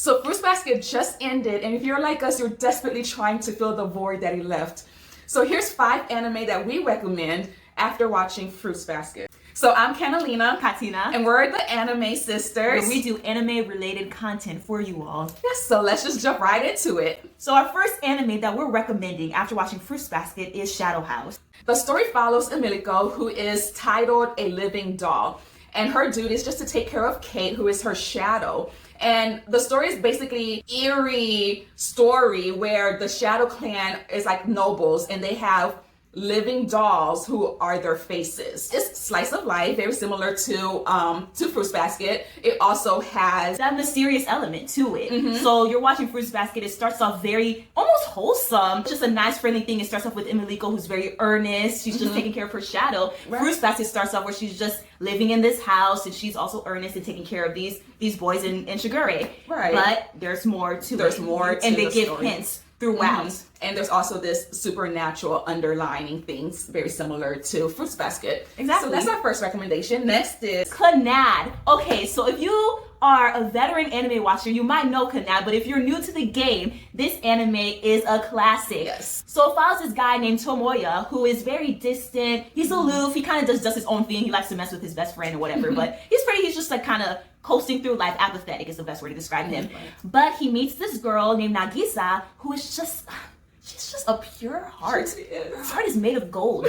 So Fruits Basket just ended, and if you're like us, you're desperately trying to fill the void that he left. So here's 5 anime that we recommend after watching Fruits Basket. So I'm Catalina, Katina, and we're the Anime Sisters. where we do anime-related content for you all. Yes, so let's just jump right into it. So our first anime that we're recommending after watching Fruits Basket is Shadow House. The story follows Emiliko, who is titled a living doll, and her duty is just to take care of Kate, who is her shadow. And the story is basically eerie story where the Shadow Clan is like nobles, and they have living dolls who are their faces. It's slice of life, very similar to Fruits Basket. It also has that mysterious element to it. So you're watching Fruits Basket, it starts off very almost wholesome, just a nice friendly thing. It starts off with Emiliko, who's very earnest. She's just taking care of her shadow. Right. Fruits Basket starts off where she's just living in this house, and she's also earnest and taking care of these boys in Shigure. Right. But there's more to it. There's more to and they the give story. hints throughout. And there's also this supernatural underlining things, very similar to Fruits Basket. Exactly. So that's our first recommendation. Next is Kanad. Okay, so if you are a veteran anime watcher, you might know Kanad, but if you're new to the game, this anime is a classic. Yes. So it follows this guy named Tomoya, who is very distant. He's aloof. He kind of does his own thing. He likes to mess with his best friend or whatever, but he's just like kind of coasting through life. Apathetic is the best way to describe him. But he meets this girl named Nagisa, who is she's just a pure heart. Her heart is made of gold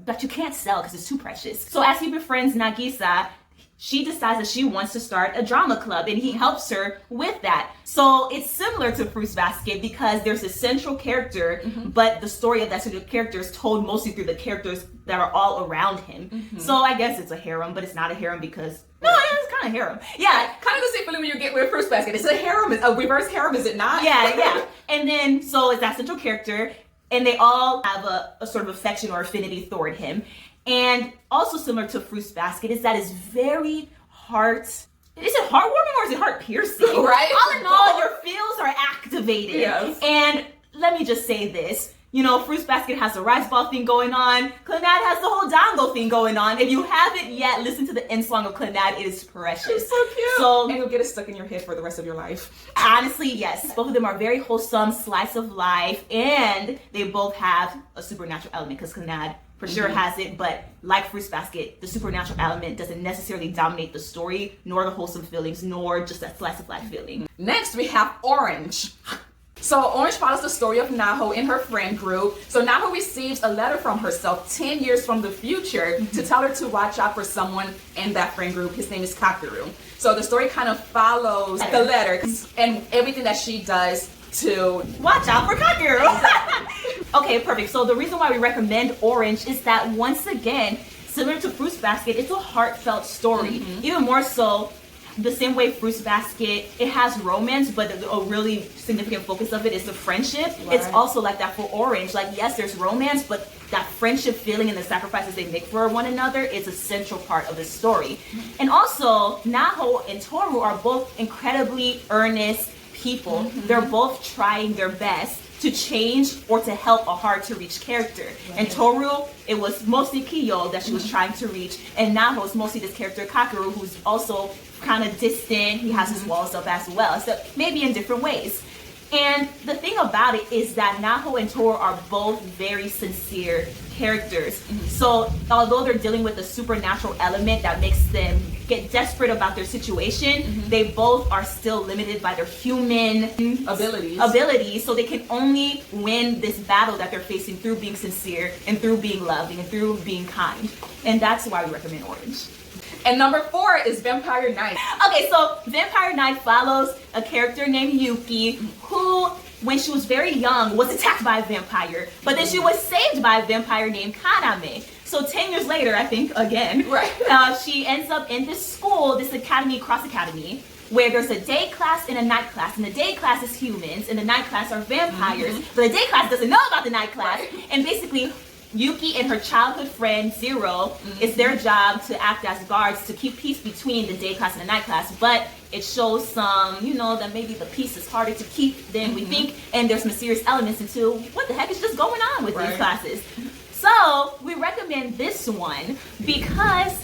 that you can't sell because it's too precious. So as he befriends Nagisa, she decides that she wants to start a drama club, and he helps her with that. So it's similar to Fruits Basket because there's a central character, but the story of that central character is told mostly through the characters that are all around him. So I guess it's a harem, but it's not a harem because it's kind of harem. Yeah, kind of the same feeling when you get with Fruits Basket. It's a harem, a reverse harem, is it not? Yeah. And then so it's that central character, and they all have a sort of affection or affinity toward him. And also similar to Fruits Basket is that it's very is it heartwarming or is it heart piercing? Right. All in all, your feels are activated. Yes. And let me just say this. Fruits Basket has the rice ball thing going on. Kanad has the whole dango thing going on. If you haven't yet listened to the end song of Kanad, it is precious. It's so cute. So, and you'll get it stuck in your head for the rest of your life. Honestly, yes. Both of them are very wholesome, slice of life, and they both have a supernatural element because Kanad for sure has it, but like Fruits Basket, the supernatural element doesn't necessarily dominate the story, nor the wholesome feelings, nor just that slice of life feeling. Next, we have Orange. So Orange follows the story of Naho and her friend group. So Naho receives a letter from herself 10 years from the future to tell her to watch out for someone in that friend group. His name is Kakeru. So the story kind of follows the letter and everything that she does to watch out for Kakeru. Okay, perfect. So the reason why we recommend Orange is that once again, similar to Fruits Basket, it's a heartfelt story. Even more so, the same way Fruits Basket, it has romance, but a really significant focus of it is the friendship. Right. It's also like that for Orange. Like, yes, there's romance, but that friendship feeling and the sacrifices they make for one another is a central part of the story. And also, Naho and Tohru are both incredibly earnest people. They're both trying their best to change or to help a hard-to-reach character. Right. And Tohru, it was mostly Kiyo that she was trying to reach, and Naho is mostly this character Kakeru, who's also kind of distant. He has his walls up as well, so maybe in different ways. And the thing about it is that Naho and Tohru are both very sincere characters. So although they're dealing with a supernatural element that makes them get desperate about their situation, they both are still limited by their human abilities. So they can only win this battle that they're facing through being sincere and through being loving and through being kind. And that's why we recommend Orange. And number 4 is Vampire Knight. Okay, so Vampire Knight follows a character named Yuki who, when she was very young, was attacked by a vampire. But then she was saved by a vampire named Kaname. So 10 years later, I think, again, she ends up in this school, this academy, cross academy, where there's a day class and a night class. And the day class is humans, and the night class are vampires. But the day class doesn't know about the night class. And basically, Yuki and her childhood friend Zero, it's their job to act as guards to keep peace between the day class and the night class, but it shows some, that maybe the peace is harder to keep than we think, and there's mysterious elements into what the heck is just going on with these classes. So we recommend this one because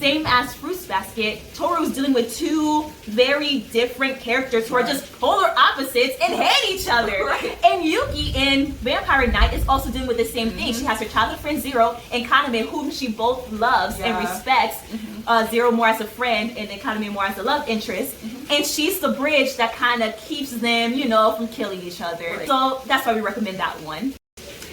same as Fruits Basket, Tohru is dealing with two very different characters who are just polar opposites and hate each other. Right. And Yuki in Vampire Knight is also dealing with the same thing. She has her childhood friend Zero and Kaname, whom she both loves and respects. Zero more as a friend and then Kaname more as a love interest. And she's the bridge that kind of keeps them, you know, from killing each other. Right. So that's why we recommend that one.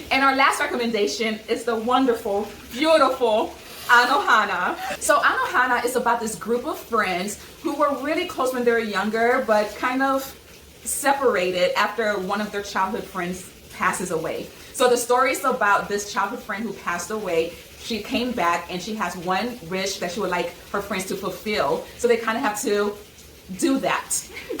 And our last recommendation is the wonderful, beautiful Anohana. So Anohana is about this group of friends who were really close when they were younger, but kind of separated after one of their childhood friends passes away. So the story is about this childhood friend who passed away. She came back and she has one wish that she would like her friends to fulfill. So they kind of have to do that.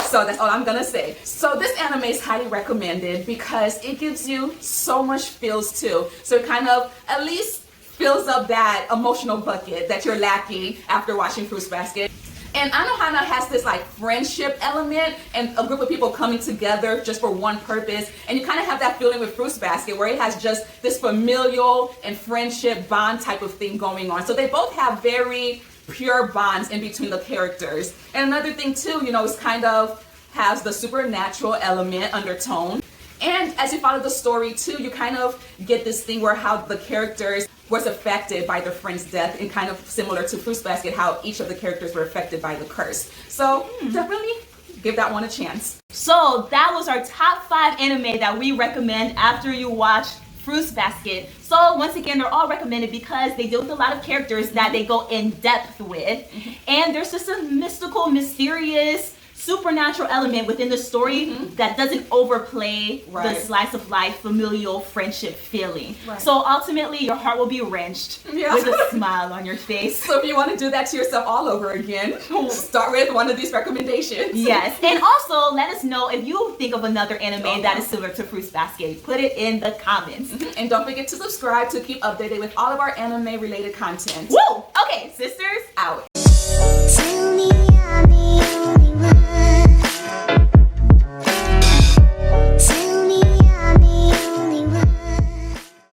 So that's all I'm gonna say. So this anime is highly recommended because it gives you so much feels too. So it kind of at least fills up that emotional bucket that you're lacking after watching Fruits Basket. And Anohana has this like friendship element and a group of people coming together just for one purpose. And you kind of have that feeling with Fruits Basket where it has just this familial and friendship bond type of thing going on. So they both have very pure bonds in between the characters. And another thing too, you know, is kind of has the supernatural element undertone. And as you follow the story too, you kind of get this thing where how the characters was affected by their friend's death, and kind of similar to Fruits Basket, how each of the characters were affected by the curse. So definitely give that one a chance. So that was our top 5 anime that we recommend after you watch Fruits Basket. So once again, they're all recommended because they deal with a lot of characters that they go in depth with. And there's just a mystical, mysterious, supernatural element within the story that doesn't overplay the slice of life familial friendship feeling. So ultimately your heart will be wrenched with a smile on your face. So if you want to do that to yourself all over again, start with one of these recommendations. Yes, and also let us know if you think of another anime that is similar to Fruits Basket. Put it in the comments. And don't forget to subscribe to keep updated with all of our anime related content. Woo! Okay, sis.